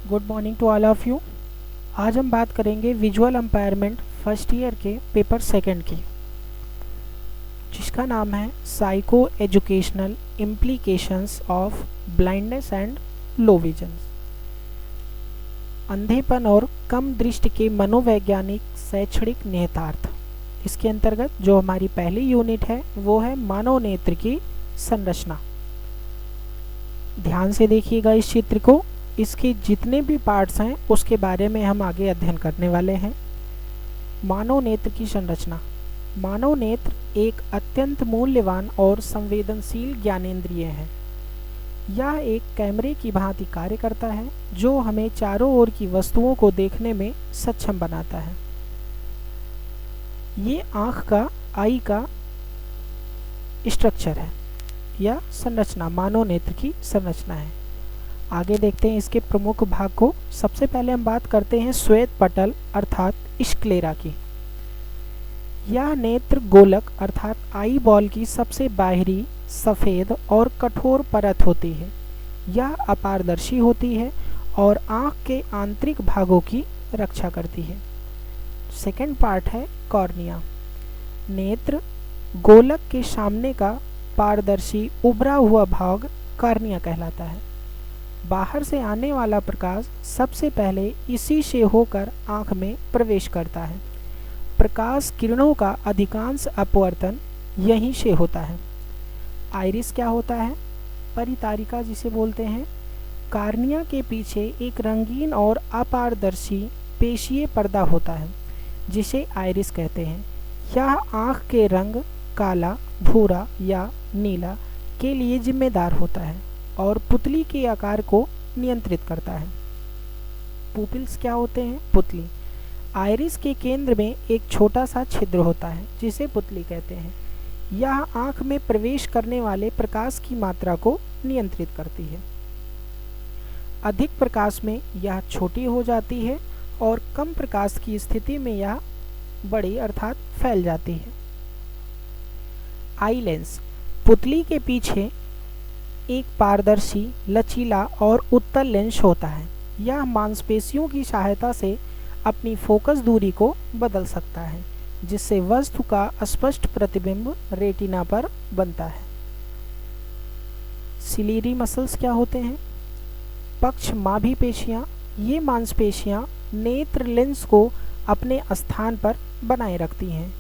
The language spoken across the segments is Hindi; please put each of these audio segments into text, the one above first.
Good morning to all of you. आज हम बात करेंगे विजुअल एम्पायरमेंट फर्स्ट ईयर के पेपर सेकंड की, जिसका नाम है psycho educational implications of blindness and low vision. अंधेपन और कम दृष्टि के मनोवैज्ञानिक शैक्षणिक निहितार्थ। इसके अंतर्गत जो हमारी पहली यूनिट है वो है मानव नेत्र की संरचना। ध्यान से देखिएगा इस चित्र को। इसके जितने भी पार्ट्स हैं उसके बारे में हम आगे अध्ययन करने वाले हैं। मानव नेत्र की संरचना। मानव नेत्र एक अत्यंत मूल्यवान और संवेदनशील ज्ञानेंद्रिय है। यह एक कैमरे की भांति कार्य करता है जो हमें चारों ओर की वस्तुओं को देखने में सक्षम बनाता है। ये आँख का आई का स्ट्रक्चर है या संरचना, मानव नेत्र की संरचना है। आगे देखते हैं इसके प्रमुख भाग को। सबसे पहले हम बात करते हैं श्वेत पटल अर्थात स्क्लेरा की। यह नेत्र गोलक अर्थात आई बॉल की सबसे बाहरी सफ़ेद और कठोर परत होती है। यह अपारदर्शी होती है और आँख के आंतरिक भागों की रक्षा करती है। सेकंड पार्ट है कॉर्निया। नेत्र गोलक के सामने का पारदर्शी उभरा हुआ भाग कॉर्निया कहलाता है। बाहर से आने वाला प्रकाश सबसे पहले इसी से होकर आँख में प्रवेश करता है। प्रकाश किरणों का अधिकांश अपवर्तन यहीं से होता है। आइरिस क्या होता है? परितारिका जिसे बोलते हैं। कॉर्निया के पीछे एक रंगीन और अपारदर्शी पेशीय पर्दा होता है जिसे आइरिस कहते हैं। यह आँख के रंग काला, भूरा या नीला के लिए जिम्मेदार होता है और पुतली के आकार को नियंत्रित करता है। पुपिल्स क्या होते हैं? पुतली। आइरिस के केंद्र में एक छोटा सा छिद्र होता है जिसे पुतली कहते हैं। यह आँख में प्रवेश करने वाले प्रकाश की मात्रा को नियंत्रित करती है। अधिक प्रकाश में यह छोटी हो जाती है और कम प्रकाश की स्थिति में यह बड़ी अर्थात फैल जाती है। Eye lens. पुतली के पीछे एक पारदर्शी, लचीला और उत्तल लेंस होता है। यह मांसपेशियों की सहायता से अपनी फोकस दूरी को बदल सकता है जिससे वस्तु का स्पष्ट प्रतिबिंब रेटिना पर बनता है। सिलियरी मसल्स क्या होते हैं? पक्षमाभी पेशियाँ। ये मांसपेशियाँ नेत्र लेंस को अपने स्थान पर बनाए रखती हैं।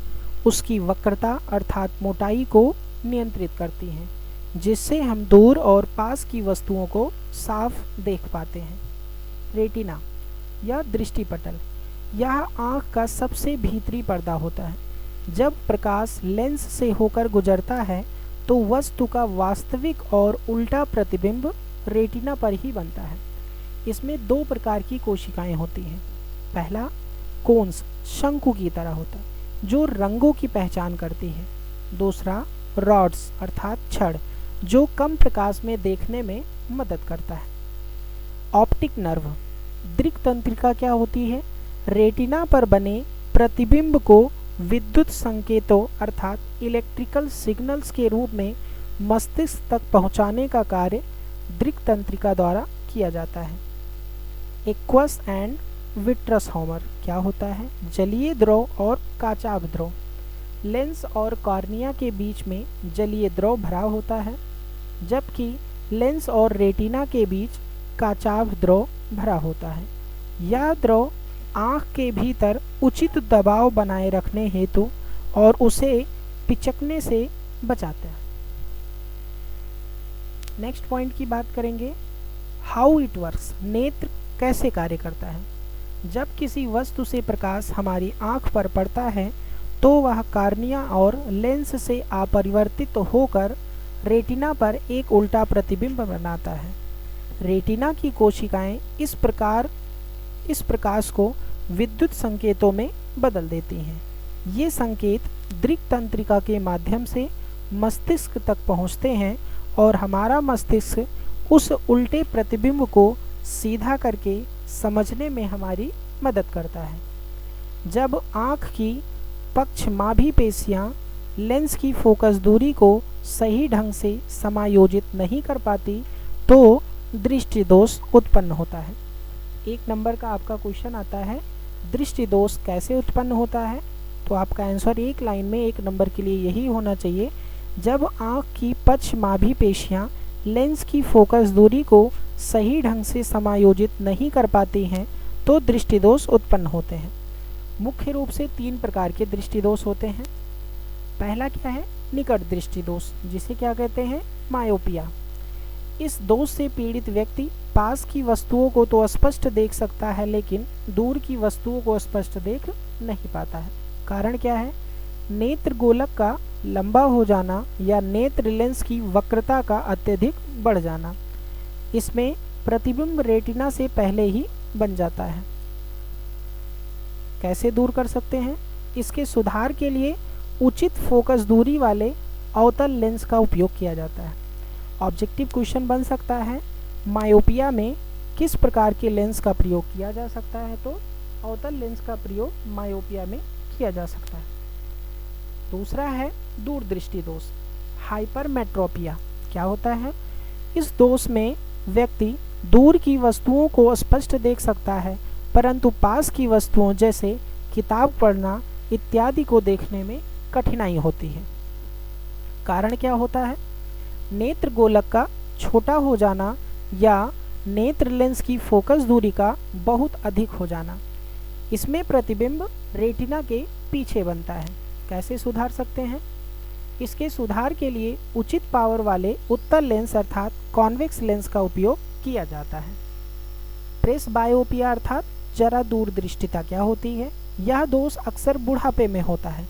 उसकी वक्रता अर्थात मोटाई को नियंत्रित करती हैं जिससे हम दूर और पास की वस्तुओं को साफ देख पाते हैं। रेटिना या दृष्टिपटल। यह आँख का सबसे भीतरी पर्दा होता है। जब प्रकाश लेंस से होकर गुजरता है तो वस्तु का वास्तविक और उल्टा प्रतिबिंब रेटिना पर ही बनता है। इसमें दो प्रकार की कोशिकाएं होती हैं। पहला कोन्स, शंकु की तरह होता है जो रंगों की पहचान करती है। दूसरा रॉड्स अर्थात छड़ जो कम प्रकाश में देखने में मदद करता है। Optic nerve. दृक् तंत्रिका क्या होती है? रेटिना पर बने प्रतिबिंब को विद्युत संकेतों अर्थात इलेक्ट्रिकल सिग्नल्स के रूप में मस्तिष्क तक पहुंचाने का कार्य दृक् तंत्रिका द्वारा किया जाता है। एक्वस एंड विट्रस ह्यूमर क्या होता है? जलीय द्रव और काचाभ द्रव। लेंस और कॉर्निया के बीच में जलीय द्रव भरा होता है जबकि लेंस और रेटिना के बीच काचाभ द्रव भरा होता है। यह द्रव आँख के भीतर उचित दबाव बनाए रखने हेतु और उसे पिचकने से बचाता है। नेक्स्ट पॉइंट की बात करेंगे, हाउ इट वर्क्स। नेत्र कैसे कार्य करता है? जब किसी वस्तु से प्रकाश हमारी आँख पर पड़ता है तो वह कॉर्निया और लेंस से अपरिवर्तित होकर रेटिना पर एक उल्टा प्रतिबिंब बनाता है। रेटिना की कोशिकाएं इस प्रकाश को विद्युत संकेतों में बदल देती हैं। ये संकेत दृक् तंत्रिका के माध्यम से मस्तिष्क तक पहुंचते हैं और हमारा मस्तिष्क उस उल्टे प्रतिबिंब को सीधा करके समझने में हमारी मदद करता है। जब आँख की पक्षमाभी पेशियाँ लेंस की फोकस दूरी को सही ढंग से समायोजित नहीं कर पाती तो दृष्टि दोष उत्पन्न होता है। 1 नंबर का आपका क्वेश्चन आता है दृष्टि दोष कैसे उत्पन्न होता है, तो आपका आंसर एक लाइन में 1 नंबर के लिए यही होना चाहिए, जब आँख की पश्चमाभी पेशियाँ लेंस की फोकस दूरी को सही ढंग से समायोजित नहीं कर पाती हैं तो दृष्टि दोष उत्पन्न होते हैं। मुख्य रूप से 3 प्रकार के दृष्टि दोष होते हैं। पहला क्या है, निकट दृष्टि दोष, जिसे क्या कहते हैं, मायोपिया। इस दोष से पीड़ित व्यक्ति पास की वस्तुओं को तो स्पष्ट देख सकता है लेकिन दूर की वस्तुओं को स्पष्ट देख नहीं पाता है। कारण क्या है, नेत्र गोलक का लंबा हो जाना या नेत्र लेंस की वक्रता का अत्यधिक बढ़ जाना। इसमें प्रतिबिंब रेटिना से पहले ही बन जाता है। कैसे दूर कर सकते हैं, इसके सुधार के लिए उचित फोकस दूरी वाले अवतल लेंस का उपयोग किया जाता है। ऑब्जेक्टिव क्वेश्चन बन सकता है, मायोपिया में किस प्रकार के लेंस का प्रयोग किया जा सकता है, तो अवतल लेंस का प्रयोग मायोपिया में किया जा सकता है। दूसरा है दूरदृष्टि दोष, हाइपरमेट्रोपिया। क्या होता है, इस दोष में व्यक्ति दूर की वस्तुओं को स्पष्ट देख सकता है परंतु पास की वस्तुओं जैसे किताब पढ़ना इत्यादि को देखने में कठिनाई होती है। कारण क्या होता है, नेत्र गोलक का छोटा हो जाना या नेत्र लेंस की फोकस दूरी का बहुत अधिक हो जाना। इसमें प्रतिबिंब रेटिना के पीछे बनता है। कैसे सुधार सकते हैं, इसके सुधार के लिए उचित पावर वाले उत्तल लेंस अर्थात कॉन्वेक्स लेंस का उपयोग किया जाता है। प्रेस बायोपिया अर्थात जरा दूरदृष्टिता क्या होती है, यह दोष अक्सर बुढ़ापे में होता है।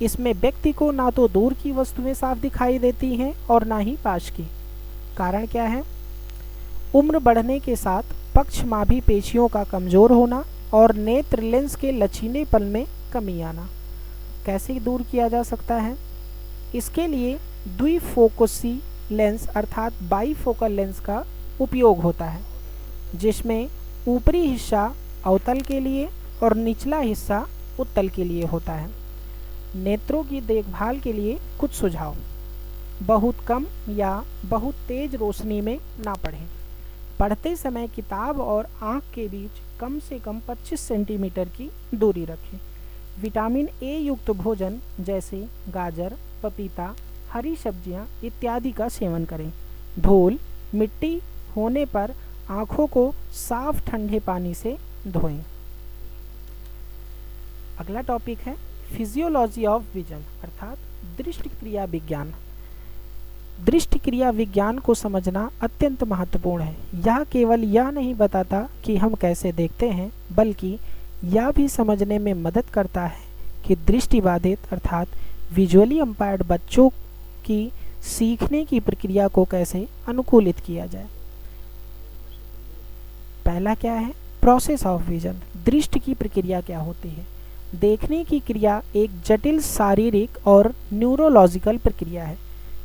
इसमें व्यक्ति को ना तो दूर की वस्तुएं साफ दिखाई देती हैं और ना ही पास की। कारण क्या है, उम्र बढ़ने के साथ पक्षमाभी पेशियों का कमजोर होना और नेत्र लेंस के लचीलेपन में कमी आना। कैसे दूर किया जा सकता है, इसके लिए द्विफोकसी लेंस अर्थात बाईफोकल लेंस का उपयोग होता है, जिसमें ऊपरी हिस्सा अवतल के लिए और निचला हिस्सा उत्तल के लिए होता है। नेत्रों की देखभाल के लिए कुछ सुझाव, बहुत कम या बहुत तेज रोशनी में ना पढ़ें। पढ़ते समय किताब और आँख के बीच कम से कम 25 सेंटीमीटर की दूरी रखें। विटामिन ए युक्त भोजन जैसे गाजर, पपीता, हरी सब्जियां इत्यादि का सेवन करें। धूल, मिट्टी होने पर आँखों को साफ ठंडे पानी से धोएं। अगला टॉपिक है फिजियोलॉजी ऑफ विजन अर्थात दृष्टि क्रिया विज्ञान। दृष्टि क्रिया विज्ञान को समझना अत्यंत महत्वपूर्ण है। यह केवल यह नहीं बताता कि हम कैसे देखते हैं, बल्कि यह भी समझने में मदद करता है कि दृष्टिबाधित अर्थात विजुअली अम्पायर्ड बच्चों की सीखने की प्रक्रिया को कैसे अनुकूलित किया जाए। पहला क्या है, प्रोसेस ऑफ विजन। दृष्टि की प्रक्रिया क्या होती है। देखने की क्रिया एक जटिल शारीरिक और न्यूरोलॉजिकल प्रक्रिया है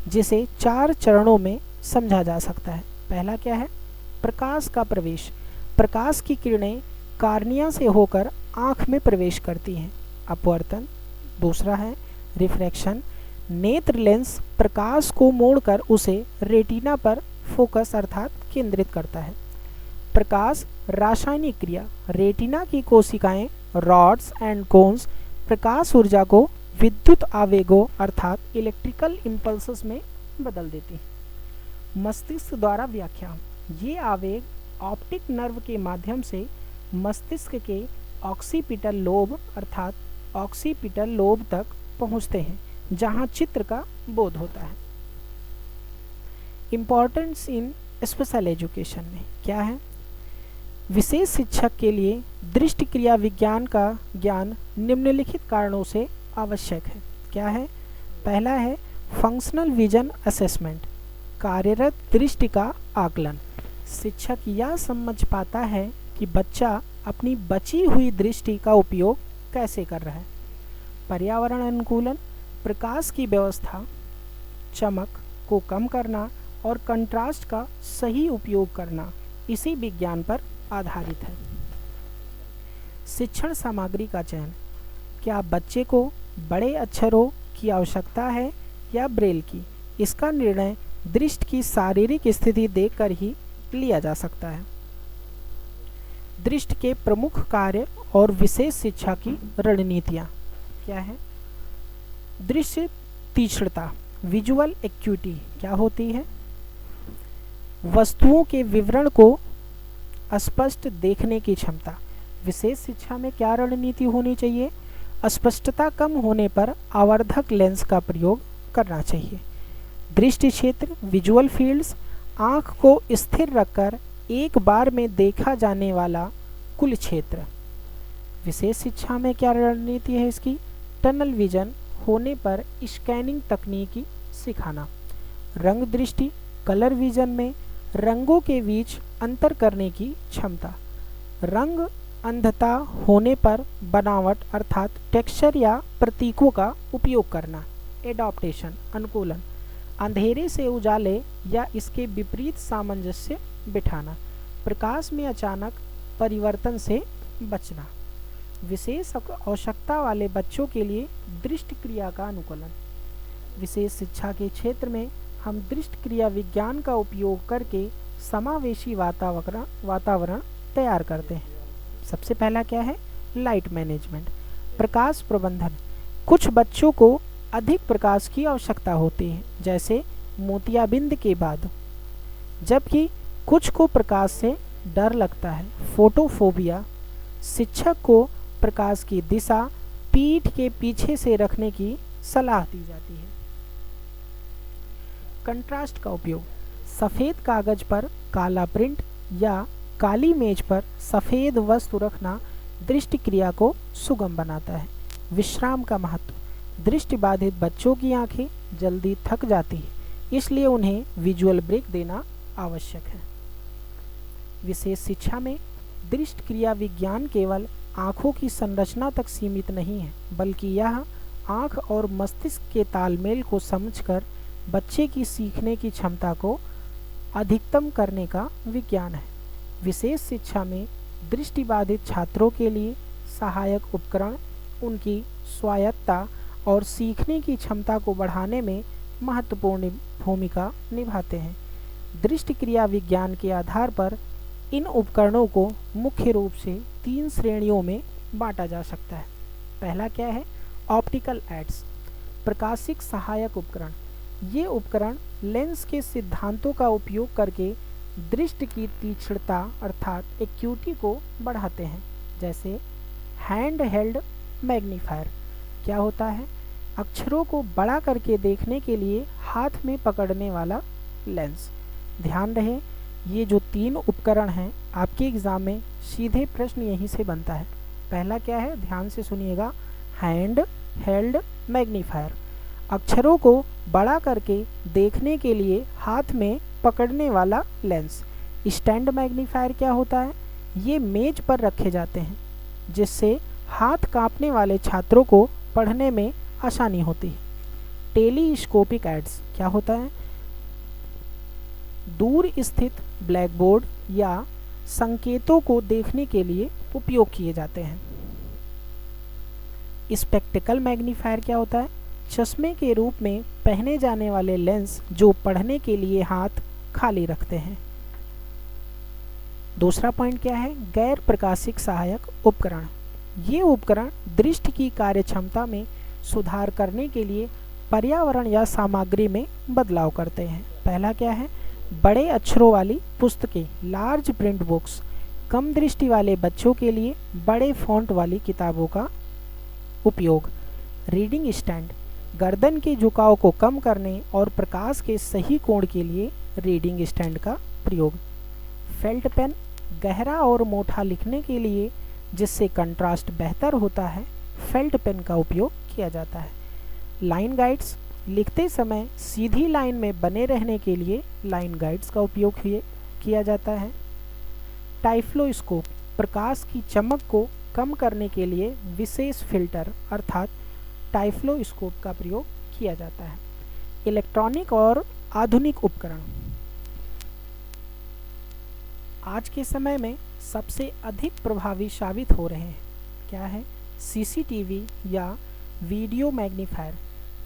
जिसे 4 चरणों में समझा जा सकता है। पहला क्या है, प्रकाश का प्रवेश। प्रकाश की किरणें कार्निया से होकर आँख में प्रवेश करती हैं, अपवर्तन। दूसरा है रिफ्रैक्शन। नेत्र लेंस प्रकाश को मोड़कर उसे रेटिना पर फोकस अर्थात केंद्रित करता है। प्रकाश रासायनिक क्रिया। रेटिना की कोशिकाएं रॉड्स एंड कोन्स प्रकाश ऊर्जा को विद्युत आवेगों अर्थात इलेक्ट्रिकल इम्पल्सेस में बदल देती हैं। मस्तिष्क द्वारा व्याख्या। ये आवेग ऑप्टिक नर्व के माध्यम से मस्तिष्क के ऑक्सीपिटल लोब अर्थात ऑक्सीपिटल लोब तक पहुंचते हैं, जहां चित्र का बोध होता है। इम्पॉर्टेंस इन स्पेशल एजुकेशन में क्या है, विशेष शिक्षक के लिए दृष्टि क्रिया विज्ञान का ज्ञान निम्नलिखित कारणों से आवश्यक है। क्या है, पहला है फंक्शनल विजन असेसमेंट, कार्यरत दृष्टि का आकलन। शिक्षक यह समझ पाता है कि बच्चा अपनी बची हुई दृष्टि का उपयोग कैसे कर रहा है। पर्यावरण अनुकूलन, प्रकाश की व्यवस्था, चमक को कम करना और कंट्रास्ट का सही उपयोग करना इसी विज्ञान पर आधारित है। शिक्षण सामग्री का चयन। क्या बच्चे को बड़े अक्षरों की आवश्यकता है या ब्रेल की, इसका निर्णय दृष्टि की शारीरिक स्थिति देखकर ही लिया जा सकता है। दृष्टि के प्रमुख कार्य और विशेष शिक्षा की रणनीतियाँ क्या है? दृश्य तीक्ष्णता, विजुअल एक्यूटी क्या होती है? वस्तुओं के विवरण को स्पष्ट देखने की क्षमता। विशेष शिक्षा में क्या रणनीति होनी चाहिए? अस्पष्टता कम होने पर आवर्धक लेंस का प्रयोग करना चाहिए। दृष्टि क्षेत्र, विजुअल फील्ड्स, आँख को स्थिर रखकर एक बार में देखा जाने वाला कुल क्षेत्र। विशेष शिक्षा में क्या रणनीति है इसकी? टनल विजन होने पर स्कैनिंग तकनीकी सिखाना। रंग दृष्टि, कलर विजन में रंगों के बीच अंतर करने की क्षमता। रंग अंधता होने पर बनावट अर्थात टेक्सचर या प्रतीकों का उपयोग करना। एडॉप्टेशन, अनुकूलन, अंधेरे से उजाले या इसके विपरीत सामंजस्य बिठाना। प्रकाश में अचानक परिवर्तन से बचना। विशेष आवश्यकता वाले बच्चों के लिए दृष्टि क्रिया का अनुकूलन। विशेष शिक्षा के क्षेत्र में हम दृष्टि क्रिया विज्ञान का उपयोग करके समावेशी वातावरण तैयार करते हैं। सबसे पहला क्या है? लाइट मैनेजमेंट, प्रकाश प्रबंधन। कुछ बच्चों को अधिक प्रकाश की आवश्यकता होती है, जैसे मोतियाबिंद के बाद, जबकि कुछ को प्रकाश से डर लगता है, फोटोफोबिया। शिक्षक को प्रकाश की दिशा पीठ के पीछे से रखने की सलाह दी जाती है। कंट्रास्ट का उपयोग, सफ़ेद कागज पर काला प्रिंट या काली मेज पर सफ़ेद वस्तु रखना दृष्टि क्रिया को सुगम बनाता है। विश्राम का महत्व, दृष्टि बाधित बच्चों की आंखें जल्दी थक जाती है, इसलिए उन्हें विजुअल ब्रेक देना आवश्यक है। विशेष शिक्षा में दृष्टि क्रिया विज्ञान केवल आँखों की संरचना तक सीमित नहीं है, बल्कि यह आँख और मस्तिष्क के तालमेल को समझकर बच्चे की सीखने की क्षमता को अधिकतम करने का विज्ञान है। विशेष शिक्षा में दृष्टिबाधित छात्रों के लिए सहायक उपकरण उनकी स्वायत्तता और सीखने की क्षमता को बढ़ाने में महत्वपूर्ण भूमिका निभाते हैं। दृष्टि क्रिया विज्ञान के आधार पर इन उपकरणों को मुख्य रूप से 3 श्रेणियों में बांटा जा सकता है। पहला क्या है? ऑप्टिकल एड्स, प्रकाशिक सहायक उपकरण। ये उपकरण लेंस के सिद्धांतों का उपयोग करके दृष्टि की तीक्ष्णता अर्थात एक्यूटी को बढ़ाते हैं, जैसे हैंड हेल्ड मैग्नीफायर। क्या होता है? अक्षरों को बड़ा करके देखने के लिए हाथ में पकड़ने वाला लेंस। ध्यान रहे, ये जो 3 उपकरण हैं, आपके एग्ज़ाम में सीधे प्रश्न यहीं से बनता है। पहला क्या है? ध्यान से सुनिएगा, हैंड हेल्ड मैग्नीफायर, अक्षरों को बड़ा करके देखने के लिए हाथ में पकड़ने वाला लेंस। स्टैंड मैग्नीफायर क्या होता है? ये मेज पर रखे जाते हैं, जिससे हाथ कांपने वाले छात्रों को पढ़ने में आसानी होती है। टेलीस्कोपिक एड्स क्या होता है? दूर स्थित ब्लैक बोर्ड या संकेतों को देखने के लिए उपयोग किए जाते हैं। स्पेक्टिकल मैग्नीफायर क्या होता है? चश्मे के रूप में पहने जाने वाले लेंस जो पढ़ने के लिए हाथ खाली रखते हैं। दूसरा पॉइंट क्या है? गैर प्रकाशिक सहायक उपकरण। ये उपकरण दृष्टि की कार्यक्षमता में सुधार करने के लिए पर्यावरण या सामग्री में बदलाव करते हैं। पहला क्या है? बड़े अक्षरों वाली पुस्तकें, लार्ज प्रिंट बुक्स। कम दृष्टि वाले बच्चों के लिए बड़े फॉन्ट वाली किताबों का उपयोग। रीडिंग स्टैंड, गर्दन के झुकाव को कम करने और प्रकाश के सही कोण के लिए रीडिंग स्टैंड का प्रयोग। फेल्ट पेन, गहरा और मोटा लिखने के लिए जिससे कंट्रास्ट बेहतर होता है, फेल्ट पेन का उपयोग किया जाता है। लाइन गाइड्स, लिखते समय सीधी लाइन में बने रहने के लिए लाइन गाइड्स का उपयोग किया जाता है। टाइफ्लोस्कोप, प्रकाश की चमक को कम करने के लिए विशेष फिल्टर अर्थात टाइफ्लोस्कोप का प्रयोग किया जाता है। इलेक्ट्रॉनिक और आधुनिक उपकरण आज के समय में सबसे अधिक प्रभावी साबित हो रहे हैं। क्या है? सीसीटीवी या वीडियो मैग्नीफायर।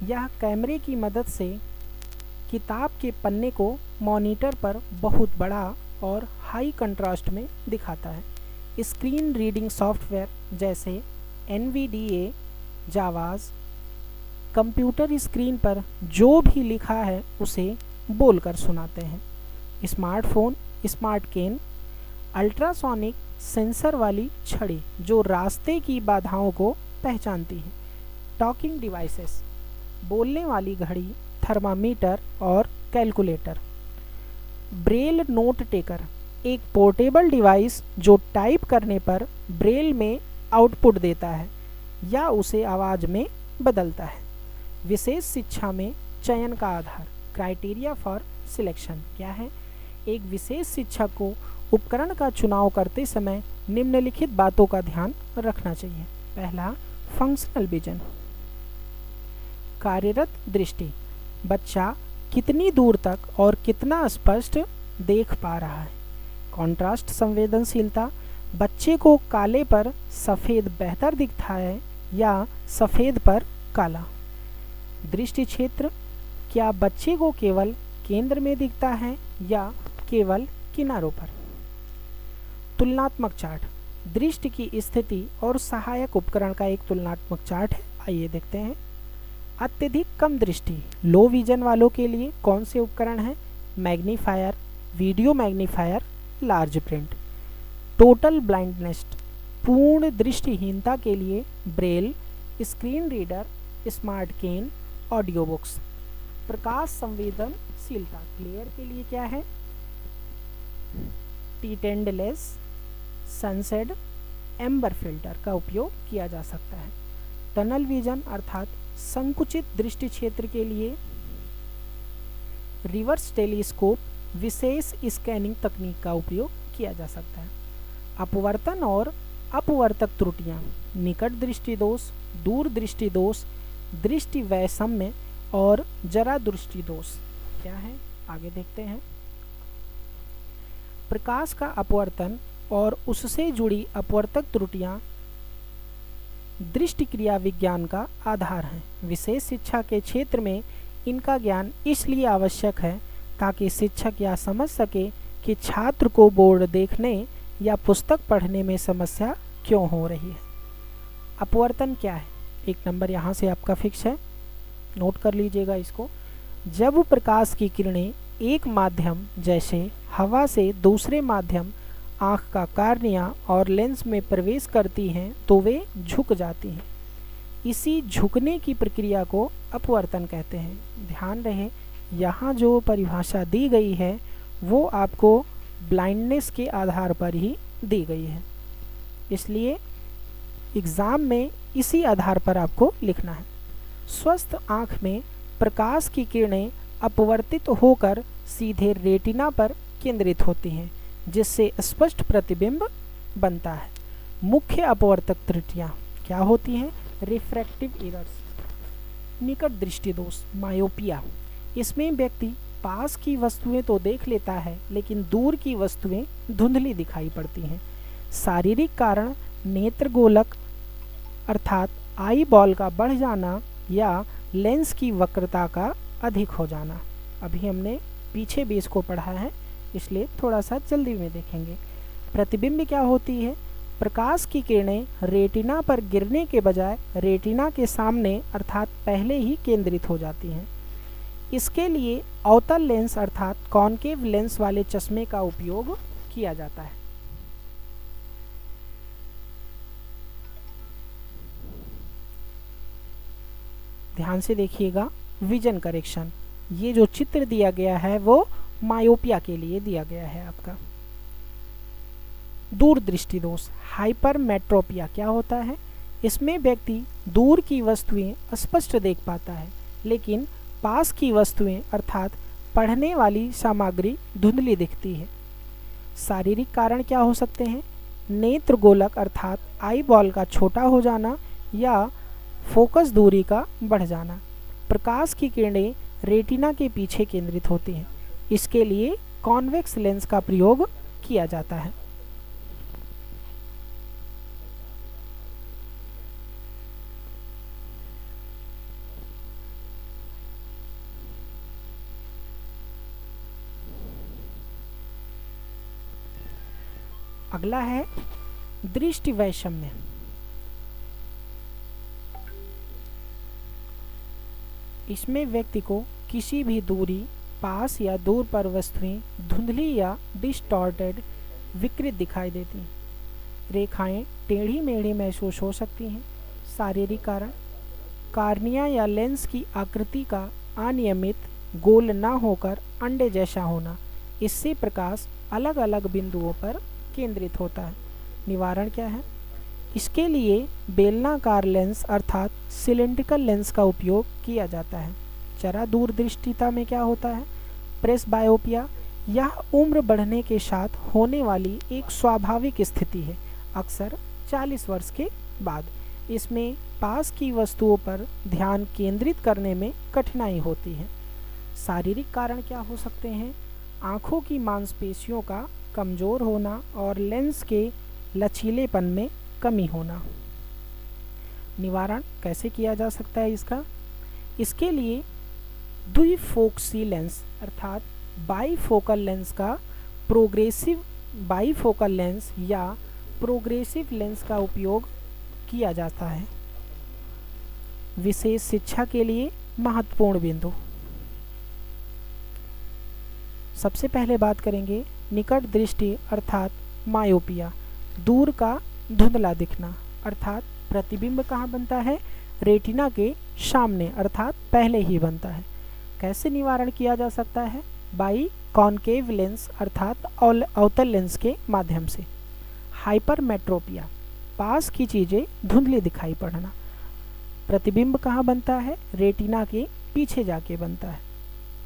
यह कैमरे की मदद से किताब के पन्ने को मॉनिटर पर बहुत बड़ा और हाई कंट्रास्ट में दिखाता है। स्क्रीन रीडिंग सॉफ्टवेयर जैसे NVDA, जावाज कंप्यूटर स्क्रीन पर जो भी लिखा है उसे बोलकर सुनाते हैं। Smartphone smart cane ultrasonic sensor वाली छड़ी जो रास्ते की बाधाओं को पहचानती है। टॉकिंग डिवाइसेस बोलने वाली घड़ी, थर्मामीटर और कैलकुलेटर। ब्रेल नोट टेकर एक पोर्टेबल डिवाइस जो टाइप करने पर ब्रेल में आउटपुट देता है या उसे आवाज़ में बदलता है। विशेष शिक्षा में चयन का आधार, क्राइटेरिया फॉर सिलेक्शन क्या है? एक विशेष शिक्षक को उपकरण का चुनाव करते समय निम्नलिखित बातों का ध्यान रखना चाहिए। पहला, फंक्शनल विजन, कार्यरत दृष्टि, बच्चा कितनी दूर तक और कितना स्पष्ट देख पा रहा है। कॉन्ट्रास्ट संवेदनशीलता, बच्चे को काले पर सफ़ेद बेहतर दिखता है या सफ़ेद पर काला। दृष्टि क्षेत्र, क्या बच्चे को केवल केंद्र में दिखता है या केवल किनारों पर। तुलनात्मक चार्ट, दृष्टि की स्थिति और सहायक उपकरण का एक तुलनात्मक चार्ट है। आइए देखते हैं। अत्यधिक कम दृष्टि लो विजन वालों के लिए कौन से उपकरण हैं? Magnifier, video magnifier, large print. Total blindness पूर्ण दृष्टिहीनता के लिए Braille, screen reader, smart cane, audio books. प्रकाश संवेदनशीलता क्लियर के लिए क्या है? टी10 सनसेट, एम्बर फिल्टर का उपयोग किया जा सकता है। टनल विजन अर्थात संकुचित दृष्टि क्षेत्र के लिए रिवर्स टेलीस्कोप विशेष स्कैनिंग तकनीक का उपयोग किया जा सकता है। अपवर्तन और अपवर्तक त्रुटियां, निकट दृष्टि दोष, दूर दृष्टि दोष, दृष्टि वैषम्य और जरा दृष्टि दोष क्या है? आगे देखते हैं। प्रकाश का अपवर्तन और उससे जुड़ी अपवर्तक त्रुटियां दृष्टि क्रिया विज्ञान का आधार हैं। विशेष शिक्षा के क्षेत्र में इनका ज्ञान इसलिए आवश्यक है ताकि शिक्षक यह समझ सके कि छात्र को बोर्ड देखने या पुस्तक पढ़ने में समस्या क्यों हो रही है। अपवर्तन क्या है? एक नंबर यहाँ से आपका फिक्स है, नोट कर लीजिएगा इसको। जब प्रकाश की किरणें एक माध्यम जैसे हवा से दूसरे माध्यम आँख का कार्निया और लेंस में प्रवेश करती हैं तो वे झुक जाती हैं। इसी झुकने की प्रक्रिया को अपवर्तन कहते हैं। ध्यान रहे यहाँ जो परिभाषा दी गई है वो आपको ब्लाइंडनेस के आधार पर ही दी गई है, इसलिए एग्ज़ाम में इसी आधार पर आपको लिखना है। स्वस्थ आँख में प्रकाश की किरणें अपवर्तित होकर सीधे रेटिना पर केंद्रित होती हैं जिससे स्पष्ट प्रतिबिंब बनता है। मुख्य अपवर्तक त्रुटियाँ क्या होती हैं? रिफ्रैक्टिव एरर्स, निकट दृष्टि दोष, मायोपिया। इसमें व्यक्ति पास की वस्तुएं तो देख लेता है लेकिन दूर की वस्तुएं धुंधली दिखाई पड़ती हैं। शारीरिक कारण नेत्र गोलक अर्थात आई बॉल का बढ़ जाना या लेंस की वक्रता का अधिक हो जाना। अभी हमने पीछे भी इसको पढ़ा है इसलिए थोड़ा सा जल्दी में देखेंगे। प्रतिबिंब क्या होती है? प्रकाश की किरणें रेटिना पर गिरने के बजाय रेटिना के सामने अर्थात पहले ही केंद्रित हो जाती हैं। इसके लिए अवतल लेंस अर्थात कॉनकेव लेंस वाले चश्मे का उपयोग किया जाता है। ध्यान से देखिएगा। विजन करेक्शन, ये जो चित्र दिया गया है वो मायोपिया के लिए दिया गया है आपका। दूर दृष्टि दोष, हाइपरमेट्रोपिया क्या होता है? इसमें व्यक्ति दूर की वस्तुएं स्पष्ट देख पाता है लेकिन पास की वस्तुएं अर्थात पढ़ने वाली सामग्री धुंधली दिखती है। शारीरिक कारण क्या हो सकते हैं? नेत्र गोलक अर्थात आई बॉल का छोटा हो जाना या फोकस दूरी का बढ़ जाना। प्रकाश की किरणें रेटिना के पीछे केंद्रित होती हैं, इसके लिए कॉन्वेक्स लेंस का प्रयोग किया जाता है। अगला है दृष्टि वैषम्य। इसमें व्यक्ति को किसी भी दूरी, पास या दूर पर वस्तुएं धुंधली या डिस्टॉर्टेड, विकृत दिखाई देती हैं। रेखाएं टेढ़ी मेढ़ी महसूस हो सकती हैं। शारीरिक कारण, कार्निया या लेंस की आकृति का अनियमित, गोल न होकर अंडे जैसा होना। इससे प्रकाश अलग अलग बिंदुओं पर केंद्रित होता है। निवारण क्या है? इसके लिए बेलनाकार लेंस अर्थात सिलिंड्रिकल लेंस का उपयोग किया जाता है। जरा दूरदृष्टिता में क्या होता है? प्रेसबायोपिया। यह उम्र बढ़ने के साथ होने वाली एक स्वाभाविक स्थिति है, अक्सर 40 वर्ष के बाद। इसमें पास की वस्तुओं पर ध्यान केंद्रित करने में कठिनाई होती है। शारीरिक कारण क्या हो सकते हैं? आँखों की मांसपेशियों का कमज़ोर होना और लेंस के लचीलेपन में कमी होना। निवारण कैसे किया जा सकता है इसका? इसके लिए द्विफोकसी लेंस अर्थात बाईफोकल लेंस का प्रोग्रेसिव बाईफोकल लेंस या प्रोग्रेसिव लेंस का उपयोग किया जाता है। विशेष शिक्षा के लिए महत्वपूर्ण बिंदु। सबसे पहले बात करेंगे निकट दृष्टि अर्थात मायोपिया, दूर का धुंधला दिखना। अर्थात प्रतिबिंब कहाँ बनता है? रेटिना के सामने अर्थात पहले ही बनता है। कैसे निवारण किया जा सकता है? बाई कॉनकेव लेंस अर्थात अवतल लेंस के माध्यम से। हाइपरमेट्रोपिया, पास की चीज़ें धुंधली दिखाई पड़ना। प्रतिबिंब कहाँ बनता है? रेटिना के पीछे जाके बनता है।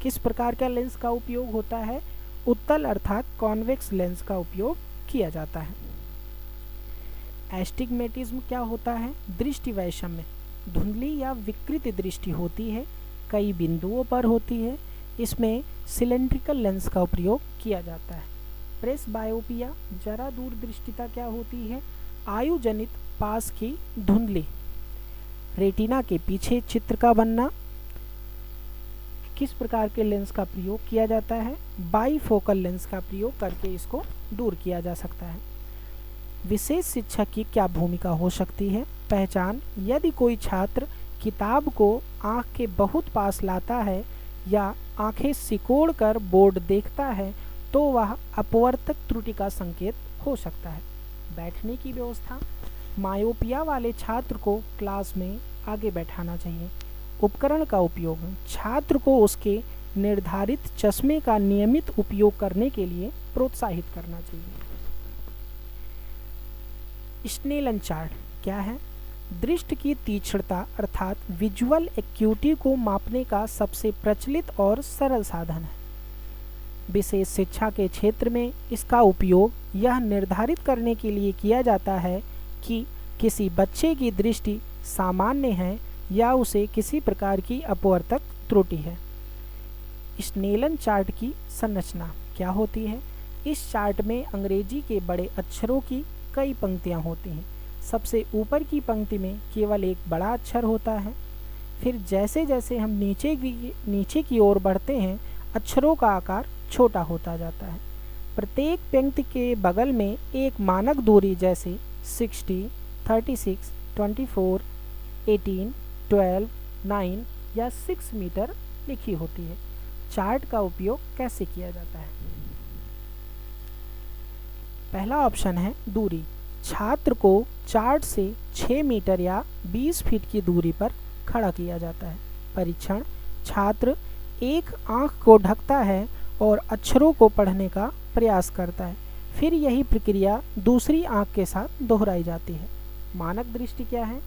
किस प्रकार का लेंस का उपयोग होता है? उत्तल अर्थात कॉन्वेक्स लेंस का उपयोग किया जाता है। एस्टिग्मेटिज्म क्या होता है? दृष्टि वैषम्य, धुंधली या विकृत दृष्टि होती है, कई बिंदुओं पर होती है। इसमें सिलेंड्रिकल लेंस का प्रयोग किया जाता है। प्रेसबायोपिया, जरा दूरदृष्टिता क्या होती है? आयु जनित पास की धुंधली, रेटिना के पीछे चित्र का बनना। किस प्रकार के लेंस का प्रयोग किया जाता है? बाईफोकल लेंस का प्रयोग करके इसको दूर किया जा सकता है। विशेष शिक्षक की क्या भूमिका हो सकती है? पहचान, यदि कोई छात्र किताब को आँख के बहुत पास लाता है या आंखें सिकोड़ कर बोर्ड देखता है तो वह अपवर्तक त्रुटि का संकेत हो सकता है। बैठने की व्यवस्था, मायोपिया वाले छात्र को क्लास में आगे बैठाना चाहिए। उपकरण का उपयोग, छात्र को उसके निर्धारित चश्मे का नियमित उपयोग करने के लिए प्रोत्साहित करना चाहिए। स्नेलन चार्ट क्या है? दृष्टि की तीक्ष्णता अर्थात विजुअल एक्यूटी को मापने का सबसे प्रचलित और सरल साधन है। विशेष शिक्षा के क्षेत्र में इसका उपयोग यह निर्धारित करने के लिए किया जाता है कि किसी बच्चे की दृष्टि सामान्य है या उसे किसी प्रकार की अपवर्तक त्रुटि है। स्नेलन चार्ट की संरचना क्या होती है? इस चार्ट में अंग्रेजी के बड़े अक्षरों की कई पंक्तियां होती हैं। सबसे ऊपर की पंक्ति में केवल एक बड़ा अक्षर होता है। फिर जैसे जैसे हम नीचे की ओर बढ़ते हैं अक्षरों का आकार छोटा होता जाता है। प्रत्येक पंक्ति के बगल में एक मानक दूरी जैसे 60, 36, 24, 18, 12, 9 या 6 मीटर लिखी होती है। चार्ट का उपयोग कैसे किया जाता है? पहला ऑप्शन है दूरी। छात्र को चार्ट से 6 मीटर या 20 फीट की दूरी पर खड़ा किया जाता है। परीक्षण, छात्र एक आंख को ढकता है और अक्षरों को पढ़ने का प्रयास करता है। फिर यही प्रक्रिया दूसरी आंख के साथ दोहराई जाती है। मानक दृष्टि क्या है?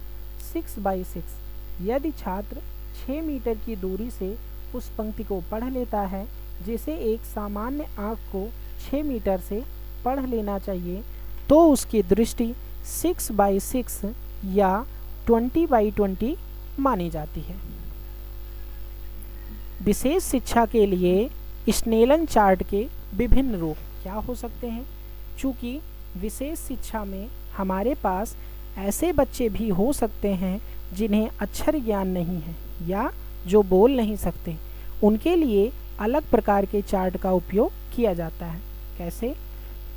6x6। यदि छात्र 6 मीटर की दूरी से उस पंक्ति को पढ़ लेता है जिसे एक सामान्य आंख को 6 मीटर से पढ़ लेना चाहिए तो उसकी दृष्टि 6x6 या 20x20 मानी जाती है। विशेष शिक्षा के लिए स्नेलन चार्ट के विभिन्न रूप क्या हो सकते हैं? चूँकि विशेष शिक्षा में हमारे पास ऐसे बच्चे भी हो सकते हैं जिन्हें अक्षर ज्ञान नहीं है या जो बोल नहीं सकते, उनके लिए अलग प्रकार के चार्ट का उपयोग किया जाता है। कैसे?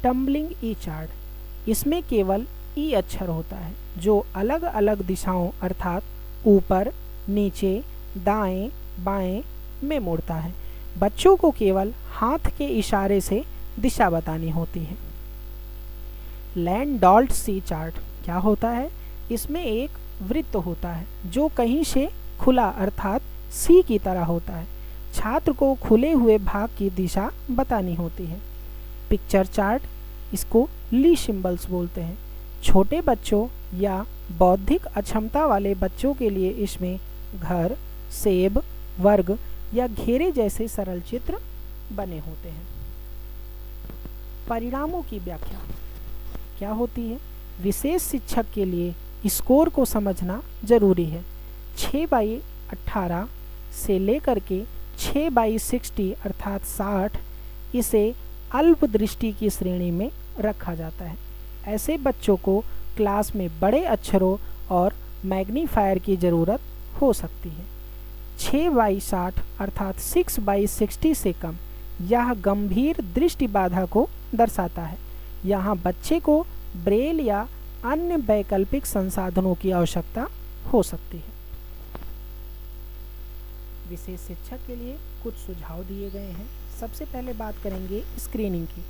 टम्बलिंग ई चार्ट। इसमें केवल ई अक्षर होता है जो अलग अलग दिशाओं अर्थात ऊपर, नीचे, दाएं, बाएं में मुड़ता है। बच्चों को केवल हाथ के इशारे से दिशा बतानी होती है। लैंडॉल्ट सी चार्ट क्या होता है? इसमें एक वृत्त होता है जो कहीं से खुला अर्थात सी की तरह होता है। छात्र को खुले हुए भाग की दिशा बतानी होती है। पिक्चर चार्ट, इसको ली सिंबल्स बोलते हैं। छोटे बच्चों या बौद्धिक अक्षमता वाले बच्चों के लिए इसमें घर, सेब, वर्ग या घेरे जैसे सरल चित्र बने होते हैं। परिणामों की व्याख्या क्या होती है? विशेष शिक्षक के लिए स्कोर को समझना जरूरी है। 6/18 से लेकर के 6/60 अर्थात 60 इसे अल्पदृष्टि की श्रेणी में रखा जाता है। ऐसे बच्चों को क्लास में बड़े अक्षरों और मैग्नीफायर की ज़रूरत हो सकती है। 6/60 अर्थात 6/60 से कम यह गंभीर दृष्टि बाधा को दर्शाता है। यहाँ बच्चे को ब्रेल या अन्य वैकल्पिक संसाधनों की आवश्यकता हो सकती है। विशेष शिक्षक के लिए कुछ सुझाव दिए गए हैं। सबसे पहले बात करेंगे स्क्रीनिंग की।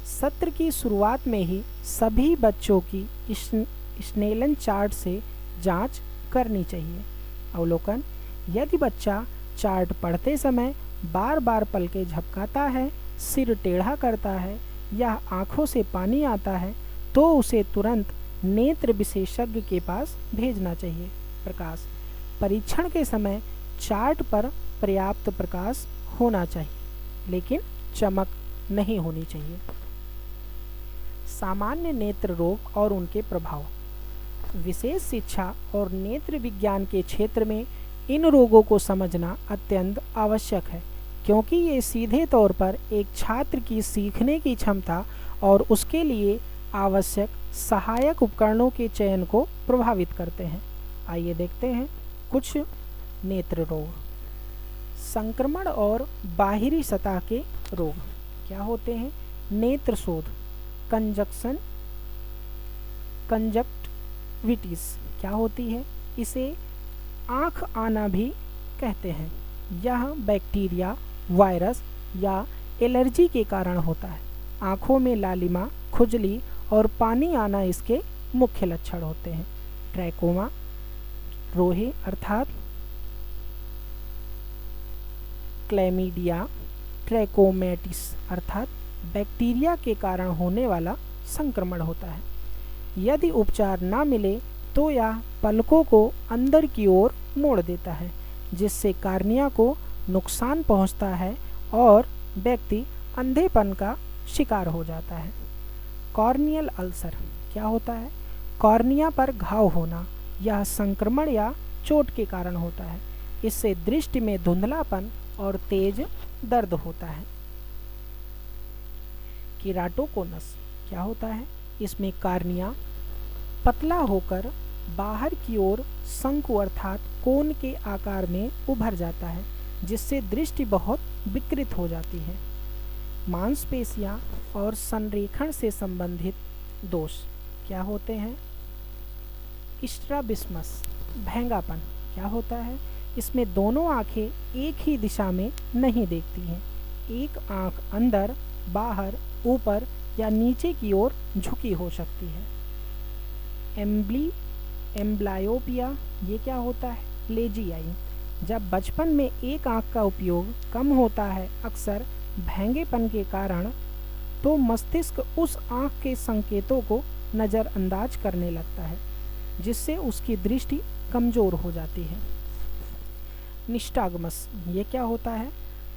सत्र की शुरुआत में ही सभी बच्चों की स्नेलन चार्ट से जांच करनी चाहिए। अवलोकन: यदि बच्चा चार्ट पढ़ते समय बार बार पलकें झपकाता है, सिर टेढ़ा करता है या आँखों से पानी आता है तो उसे तुरंत नेत्र विशेषज्ञ के पास भेजना चाहिए। प्रकाश: परीक्षण के समय चार्ट पर पर्याप्त प्रकाश होना चाहिए लेकिन चमक नहीं होनी चाहिए। सामान्य नेत्र रोग और उनके प्रभाव। विशेष शिक्षा और नेत्र विज्ञान के क्षेत्र में इन रोगों को समझना अत्यंत आवश्यक है क्योंकि ये सीधे तौर पर एक छात्र की सीखने की क्षमता और उसके लिए आवश्यक सहायक उपकरणों के चयन को प्रभावित करते हैं। आइए देखते हैं कुछ नेत्र रोग। संक्रमण और बाहरी सतह के रोग क्या होते हैं? नेत्र शोथ, कंजक्टिविटिस क्या होती है? इसे आँख आना भी कहते हैं। यह बैक्टीरिया, वायरस या एलर्जी के कारण होता है। आँखों में लालिमा, खुजली और पानी आना इसके मुख्य लक्षण होते हैं। ट्रैकोमा, रोहे अर्थात क्लैमीडिया ट्रैकोमैटिस अर्थात बैक्टीरिया के कारण होने वाला संक्रमण होता है। यदि उपचार ना मिले तो यह पलकों को अंदर की ओर मोड़ देता है जिससे कार्निया को नुकसान पहुंचता है और व्यक्ति अंधेपन का शिकार हो जाता है। कॉर्नियल अल्सर क्या होता है? कॉर्निया पर घाव होना। यह संक्रमण या चोट के कारण होता है। इससे दृष्टि में धुंधलापन और तेज दर्द होता है। कीराटोकोनस क्या होता है? इसमें कार्निया पतला होकर बाहर की ओर शंकु अर्थात कोन के आकार में उभर जाता है जिससे दृष्टि बहुत विकृत हो जाती है। मांसपेशियां और संरेखण से संबंधित दोष क्या होते हैं? स्ट्रैबिस्मस भेंगापन क्या होता है? इसमें दोनों आंखें एक ही दिशा में नहीं देखती हैं। एक आंख अंदर, बाहर, ऊपर या नीचे की ओर झुकी हो सकती है। एम्ब्लायोपिया ये क्या होता है? Lazy I. जब बचपन में एक आंख का उपयोग कम होता है अक्सर भेंगेपन के कारण तो मस्तिष्क उस आंख के संकेतों को नज़रअंदाज करने लगता है जिससे उसकी दृष्टि कमज़ोर हो जाती है। निस्टागमस ये क्या होता है?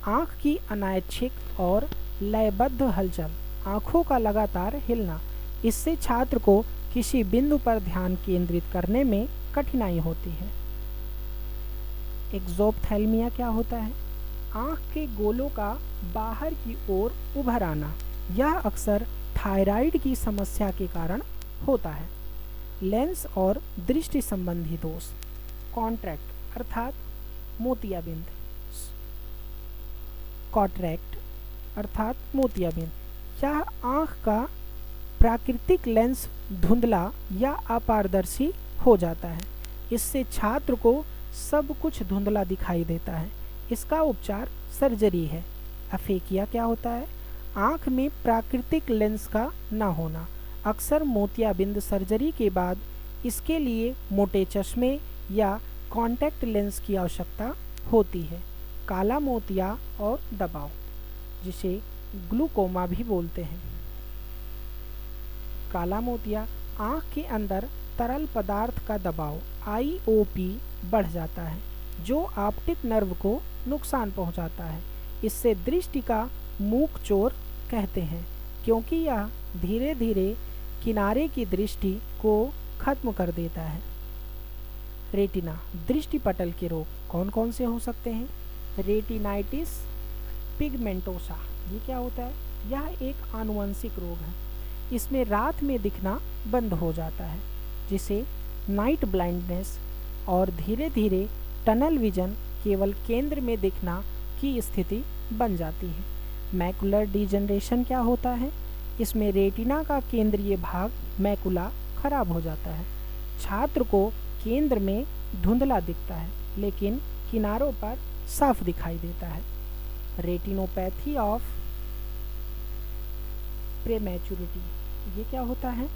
आँख की अनैच्छिक और लयबद्ध हलचल, आँखों का लगातार हिलना। इससे छात्र को किसी बिंदु पर ध्यान केंद्रित करने में कठिनाई होती है। एक्सोप्थेल्मिया क्या होता है? आँख के गोलों का बाहर की ओर उभर आना। यह अक्सर थायराइड की समस्या के कारण होता है। लेंस और दृष्टि संबंधी दोष। कॉन्ट्रैक्ट अर्थात मोतियाबिंद, कॉन्ट्रैक्ट अर्थात मोतियाबिंद। यह आँख का प्राकृतिक लेंस धुंधला या अपारदर्शी हो जाता है। इससे छात्र को सब कुछ धुंधला दिखाई देता है। इसका उपचार सर्जरी है। अफेकिया क्या होता है? आँख में प्राकृतिक लेंस का न होना। अक्सर मोतियाबिंद सर्जरी के बाद इसके लिए मोटे चश्मे या कॉन्टैक्ट लेंस की आवश्यकता होती है। काला मोतिया और दबाव, जिसे ग्लूकोमा भी बोलते हैं। काला मोतिया, आँख के अंदर तरल पदार्थ का दबाव IOP बढ़ जाता है, जो ऑप्टिक नर्व को नुकसान पहुंचाता है। इससे दृष्टि का मूक चोर कहते हैं, क्योंकि यह धीरे धीरे किनारे की दृष्टि को खत्म कर देता है। रेटिना, दृष्टि पटल के रोग कौन कौन से हो सकते हैं? रेटिनाइटिस पिगमेंटोसा, ये क्या होता है? यह एक आनुवंशिक रोग है। इसमें रात में दिखना बंद हो जाता है, जिसे नाइट ब्लाइंडनेस, और धीरे धीरे टनल विजन, केवल केंद्र में दिखना की स्थिति बन जाती है। मैकुलर डिजनरेशन क्या होता है? इसमें रेटिना का केंद्रीय भाग मैकुला खराब हो जाता है। छात्र को केंद्र में धुंधला दिखता है, लेकिन किनारों पर साफ दिखाई देता है। रेटिनोपैथी ऑफ प्रीमैच्योरिटी, ये क्या होता है?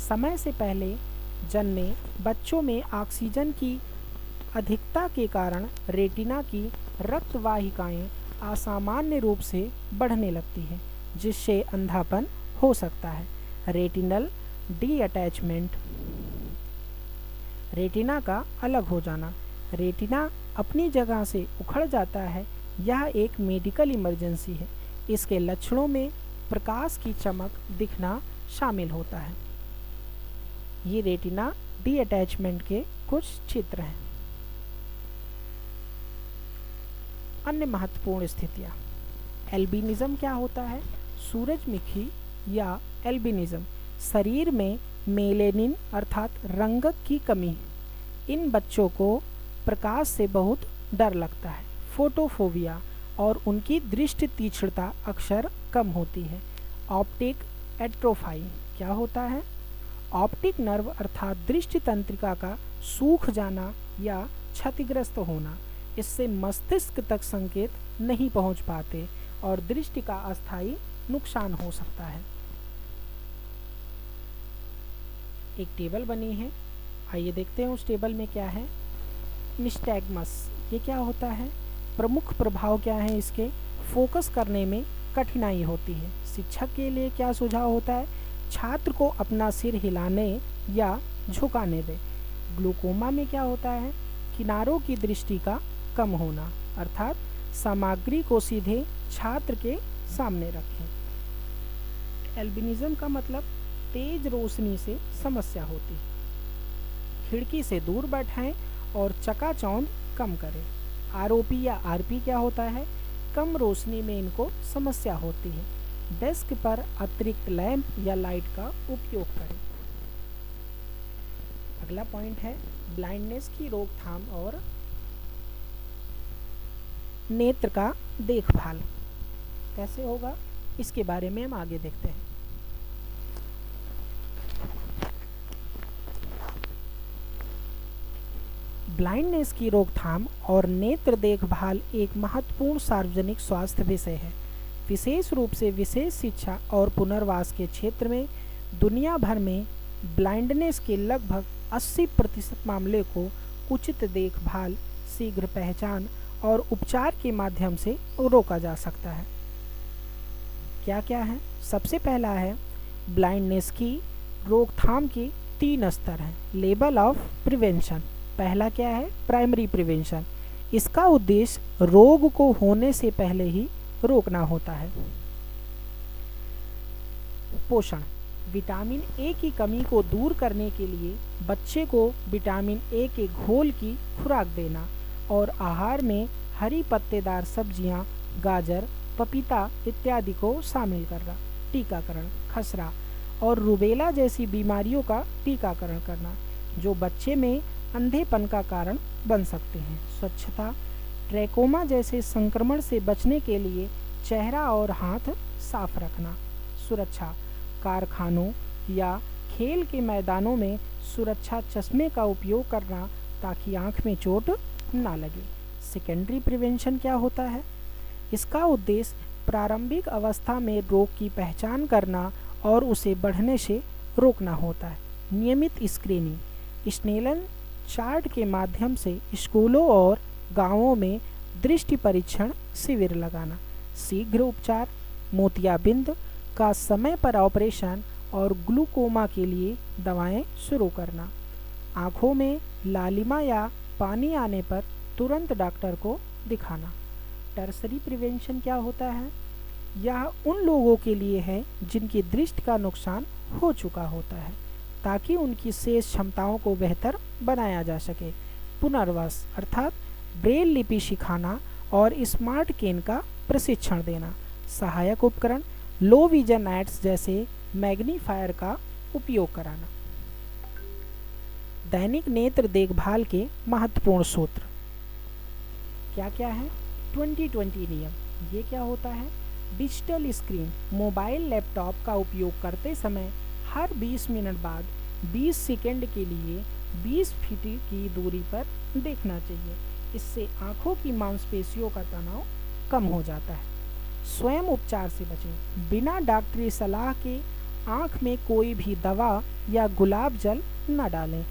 समय से पहले जन्मे बच्चों में ऑक्सीजन की अधिकता के कारण रेटिना की रक्त वाहिकाएं असामान्य रूप से बढ़ने लगती है, जिससे अंधापन हो सकता है। रेटिनल डीअटैचमेंट, रेटिना का अलग हो जाना। रेटिना अपनी जगह से उखड़ जाता है। यह एक मेडिकल इमरजेंसी है। इसके लक्षणों में प्रकाश की चमक दिखना शामिल होता है। ये रेटिना डीअटैचमेंट के कुछ चित्र हैं। अन्य महत्वपूर्ण स्थितियाँ। एल्बिनिज्म क्या होता है? सूरजमुखी या एल्बिनिज्म, शरीर में मेलेनिन अर्थात रंगक की कमी। इन बच्चों को प्रकाश से बहुत डर लगता है। फोटोफोबिया, और उनकी दृष्टि तीक्ष्णता अक्सर कम होती है। ऑप्टिक एट्रोफाई क्या होता है? ऑप्टिक नर्व अर्थात दृष्टि तंत्रिका का सूख जाना या क्षतिग्रस्त होना। इससे मस्तिष्क तक संकेत नहीं पहुंच पाते और दृष्टि का अस्थायी नुकसान हो सकता है। एक टेबल बनी है, आइए देखते हैं उस टेबल में क्या है। निस्टैग्मस, ये क्या होता है? प्रमुख प्रभाव क्या है इसके? फोकस करने में कठिनाई होती है। शिक्षक के लिए क्या सुझाव होता है? छात्र को अपना सिर हिलाने या झुकाने दें। ग्लूकोमा में क्या होता है? किनारों की दृष्टि का कम होना, अर्थात सामग्री को सीधे छात्र के सामने रखें। एल्बिनिज्म का मतलब तेज रोशनी से समस्या होती है। खिड़की से दूर बैठाएं और चकाचौंध कम करें। आरओपी या आरपी क्या होता है? कम रोशनी में इनको समस्या होती है। डेस्क पर अतिरिक्त लैंप या लाइट का उपयोग करें। अगला पॉइंट है ब्लाइंडनेस की रोकथाम और नेत्र का देखभाल कैसे होगा, इसके बारे में हम आगे देखते हैं। ब्लाइंडनेस की रोकथाम और नेत्र देखभाल एक महत्वपूर्ण सार्वजनिक स्वास्थ्य विषय है, विशेष रूप से विशेष शिक्षा और पुनर्वास के क्षेत्र में। दुनिया भर में ब्लाइंडनेस के लगभग 80% मामले को उचित देखभाल, शीघ्र पहचान और उपचार के माध्यम से रोका जा सकता है। क्या क्या है? सबसे पहला है ब्लाइंडनेस की रोकथाम के 3 स्तर हैं। लेवल ऑफ प्रिवेंशन, पहला क्या है? Primary prevention. इसका उद्देश्य रोग को होने से पहले ही रोकना होता है। पोषण, विटामिन ए की कमी को दूर करने के लिए बच्चे को विटामिन ए के घोल की खुराक देना और आहार में हरी पत्तेदार सब्जियां, गाजर, पपीता इत्यादि को शामिल करना। टीकाकरण, खसरा और रूबेला जैसी बीमारियों का टीकाकरण करना, जो बच्चे में अंधेपन का कारण बन सकते हैं। स्वच्छता, ट्रैकोमा जैसे संक्रमण से बचने के लिए चेहरा और हाथ साफ रखना। सुरक्षा, कारखानों या खेल के मैदानों में सुरक्षा चश्मे का उपयोग करना ताकि आँख में चोट ना लगे। सेकेंडरी प्रिवेंशन क्या होता है? इसका उद्देश्य प्रारंभिक अवस्था में रोग की पहचान करना और उसे बढ़ने से रोकना होता है। नियमित स्क्रीनिंग, स्नेलन चार्ट के माध्यम से स्कूलों और गांवों में दृष्टि परीक्षण शिविर लगाना। शीघ्र उपचार, मोतियाबिंद का समय पर ऑपरेशन और ग्लूकोमा के लिए दवाएं शुरू करना। आँखों में लालिमा या पानी आने पर तुरंत डॉक्टर को दिखाना। टर्सरी प्रिवेंशन क्या होता है? यह उन लोगों के लिए है जिनकी दृष्टि का नुकसान हो चुका होता है, ताकि उनकी शेष क्षमताओं को बेहतर बनाया जा सके। पुनर्वास अर्थात ब्रेल लिपि सिखाना और स्मार्ट केन का प्रशिक्षण देना। सहायक उपकरण, लो विजन एड्स जैसे मैग्नीफायर का उपयोग कराना। दैनिक नेत्र देखभाल के महत्वपूर्ण सूत्र क्या क्या है? 20-20 नियम। ये क्या होता है? डिजिटल स्क्रीन, मोबाइल लैपटॉप का उपयोग करते समय हर 20 मिनट बाद 20 सेकंड के लिए 20 फीट की दूरी पर देखना चाहिए। इससे आँखों की मांसपेशियों का तनाव कम हो जाता है। स्वयं उपचार से बचें। बिना डॉक्टरी सलाह के आँख में कोई भी दवा या गुलाब जल न डालें।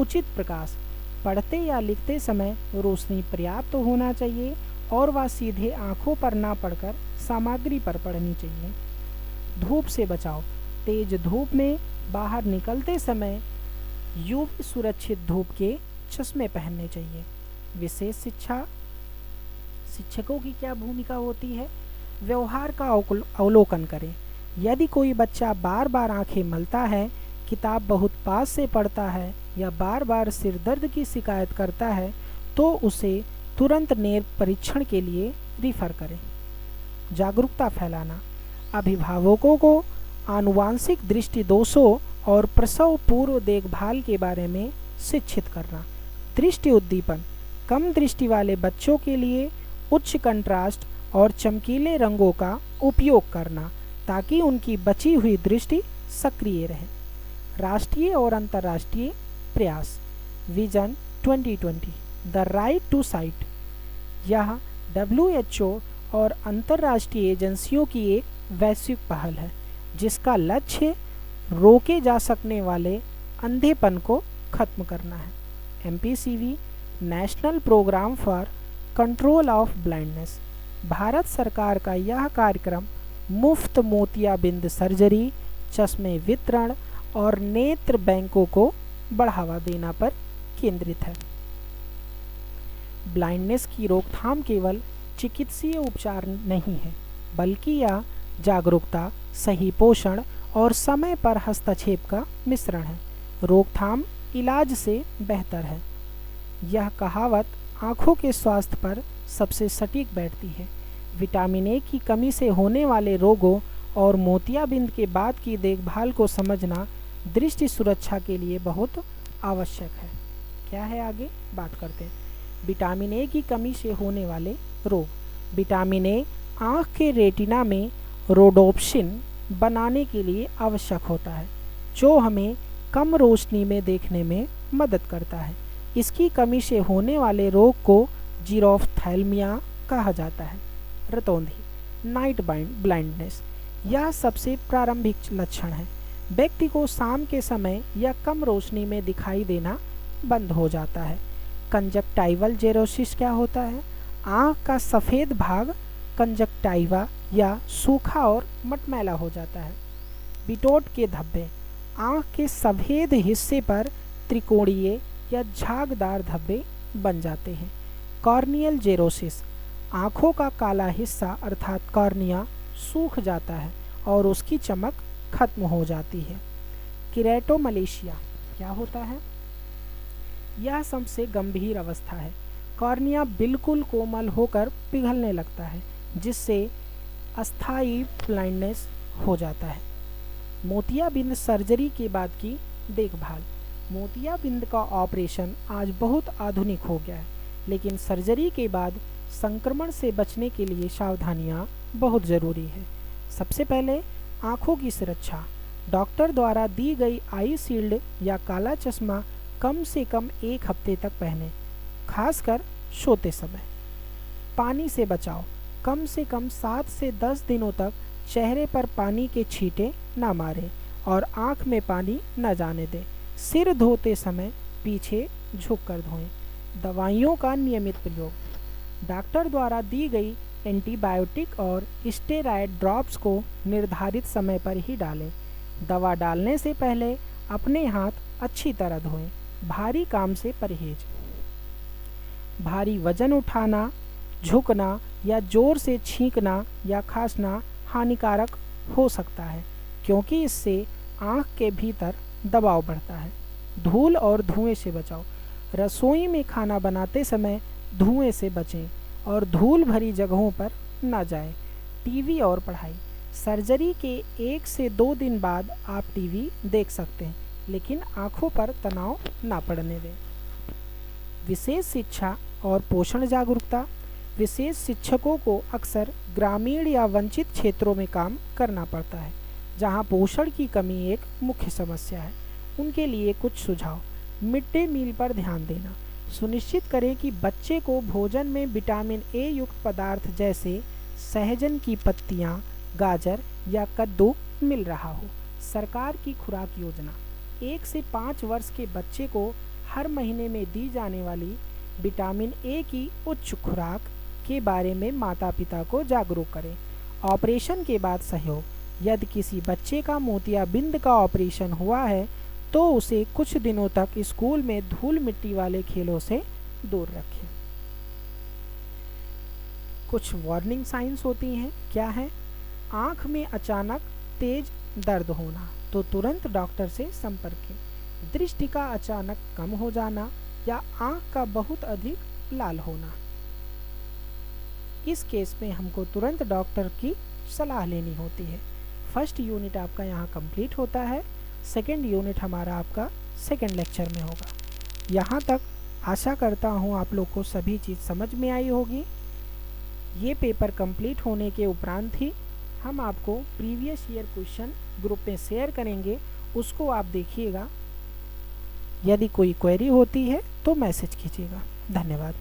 उचित प्रकाश, पढ़ते या लिखते समय रोशनी पर्याप्त होना चाहिए और वह सीधे आँखों पर ना पड़कर सामग्री पर पड़नी चाहिए। धूप से बचाव, तेज धूप में बाहर निकलते समय यूवी सुरक्षित धूप के चश्मे पहनने चाहिए। विशेष शिक्षा, शिक्षकों की क्या भूमिका होती है? व्यवहार का अवलोकन करें। यदि कोई बच्चा बार बार आंखें मलता है, किताब बहुत पास से पढ़ता है या बार बार सिर दर्द की शिकायत करता है, तो उसे तुरंत नेत्र परीक्षण के लिए रिफ़र करें। जागरूकता फैलाना, अभिभावकों को आनुवांशिक दृष्टि दोषों और प्रसव पूर्व देखभाल के बारे में शिक्षित करना। दृष्टि उद्दीपन, कम दृष्टि वाले बच्चों के लिए उच्च कंट्रास्ट और चमकीले रंगों का उपयोग करना ताकि उनकी बची हुई दृष्टि सक्रिय रहे। राष्ट्रीय और अंतर्राष्ट्रीय प्रयास, vision 2020, the right to sight, यह WHO और अंतर्राष्ट्रीय एजेंसियों की एक वैश्विक पहल है जिसका लक्ष्य रोके जा सकने वाले अंधेपन को खत्म करना है। MPCV, national programme for control of blindness, Bharat सरकार का यह कार्यक्रम मुफ्त मोतियाबिंद सर्जरी, चश्मे वितरण और नेत्र बैंकों को बढ़ावा देना पर केंद्रित है। ब्लाइंडनेस की रोकथाम केवल चिकित्सीय उपचार नहीं है, बल्कि यह जागरूकता, सही पोषण और समय पर हस्तक्षेप का मिश्रण है। रोकथाम इलाज से बेहतर है। यह कहावत आँखों के स्वास्थ्य पर सबसे सटीक बैठती है। विटामिन ए की कमी से होने वाले रोगों और मोतियाबिंद के बाद की देखभाल को समझना दृष्टि सुरक्षा के लिए बहुत आवश्यक है। क्या है आगे बात करते हैं। विटामिन ए की कमी से होने वाले रोग। विटामिन ए आँख के रेटिना में रोडोप्सिन बनाने के लिए आवश्यक होता है, जो हमें कम रोशनी में देखने में मदद करता है। इसकी कमी से होने वाले रोग को जीरोफ्थैल्मिया कहा जाता है। रतौंधी, नाइट ब्लाइंडनेस, यह सबसे प्रारंभिक लक्षण है। व्यक्ति को शाम के समय या कम रोशनी में दिखाई देना बंद हो जाता है। कंजक्टाइवल जेरोसिस क्या होता है? आँख का सफ़ेद भाग कंजक्टाइवा या सूखा और मटमैला हो जाता है। बिटोट के धब्बे, आँख के सफ़ेद हिस्से पर त्रिकोणीय या झागदार धब्बे बन जाते हैं। कॉर्नियल जेरोसिस, आँखों का काला हिस्सा अर्थात कॉर्निया सूख जाता है और उसकी चमक खत्म हो जाती है। किरेटोमलेशिया क्या होता है? यह सबसे गंभीर अवस्था है। कॉर्निया बिल्कुल कोमल होकर पिघलने लगता है, जिससे अस्थायी ब्लाइंडनेस हो जाता है। मोतियाबिंद सर्जरी के बाद की देखभाल। मोतियाबिंद का ऑपरेशन आज बहुत आधुनिक हो गया है, लेकिन सर्जरी के बाद संक्रमण से बचने के लिए सावधानियाँ बहुत ज़रूरी है। सबसे पहले आँखों की सुरक्षा। डॉक्टर द्वारा दी गई आई शील्ड या काला चश्मा कम से कम 1 हफ्ते तक पहने, खासकर सोते समय। पानी से बचाओ, कम से कम 7 से 10 दिनों तक चेहरे पर पानी के छींटे ना मारें और आँख में पानी न जाने दें। सिर धोते समय पीछे झुककर धोएं। दवाइयों का नियमित प्रयोग, डॉक्टर द्वारा दी गई एंटीबायोटिक और स्टेरॉयड ड्रॉप्स को निर्धारित समय पर ही डालें। दवा डालने से पहले अपने हाथ अच्छी तरह धोएं। भारी काम से परहेज, भारी वजन उठाना, झुकना या जोर से छींकना या खांसना हानिकारक हो सकता है, क्योंकि इससे आँख के भीतर दबाव बढ़ता है। धूल और धुएं से बचाओ, रसोई में खाना बनाते समय धुएं से बचें और धूल भरी जगहों पर न जाएं। टीवी और पढ़ाई, सर्जरी के 1 से 2 दिन बाद आप टीवी देख सकते हैं, लेकिन आँखों पर तनाव ना पड़ने दें। विशेष शिक्षा और पोषण जागरूकता, विशेष शिक्षकों को अक्सर ग्रामीण या वंचित क्षेत्रों में काम करना पड़ता है, जहां पोषण की कमी एक मुख्य समस्या है। उनके लिए कुछ सुझाव: मिड डे मील पर ध्यान देना, सुनिश्चित करें कि बच्चे को भोजन में विटामिन ए युक्त पदार्थ जैसे सहजन की पत्तियां, गाजर या कद्दू मिल रहा हो। सरकार की खुराक योजना, 1 से 5 वर्ष के बच्चे को हर महीने में दी जाने वाली विटामिन ए की उच्च खुराक के बारे में माता पिता को जागरूक करें। ऑपरेशन के बाद सहयोग, यदि किसी बच्चे का मोतियाबिंद का ऑपरेशन हुआ है तो उसे कुछ दिनों तक स्कूल में धूल मिट्टी वाले खेलों से दूर रखें। कुछ वार्निंग साइंस होती हैं, क्या है? आँख में अचानक तेज दर्द होना तो तुरंत डॉक्टर से संपर्क करें। दृष्टि का अचानक कम हो जाना या आँख का बहुत अधिक लाल होना, इस केस में हमको तुरंत डॉक्टर की सलाह लेनी होती है। फर्स्ट यूनिट आपका यहाँ कंप्लीट होता है, सेकेंड यूनिट हमारा आपका सेकेंड लेक्चर में होगा। यहाँ तक आशा करता हूँ आप लोग को सभी चीज़ समझ में आई होगी। ये पेपर कंप्लीट होने के उपरांत ही हम आपको प्रीवियस ईयर क्वेश्चन ग्रुप में शेयर करेंगे, उसको आप देखिएगा। यदि कोई क्वेरी होती है तो मैसेज कीजिएगा। धन्यवाद।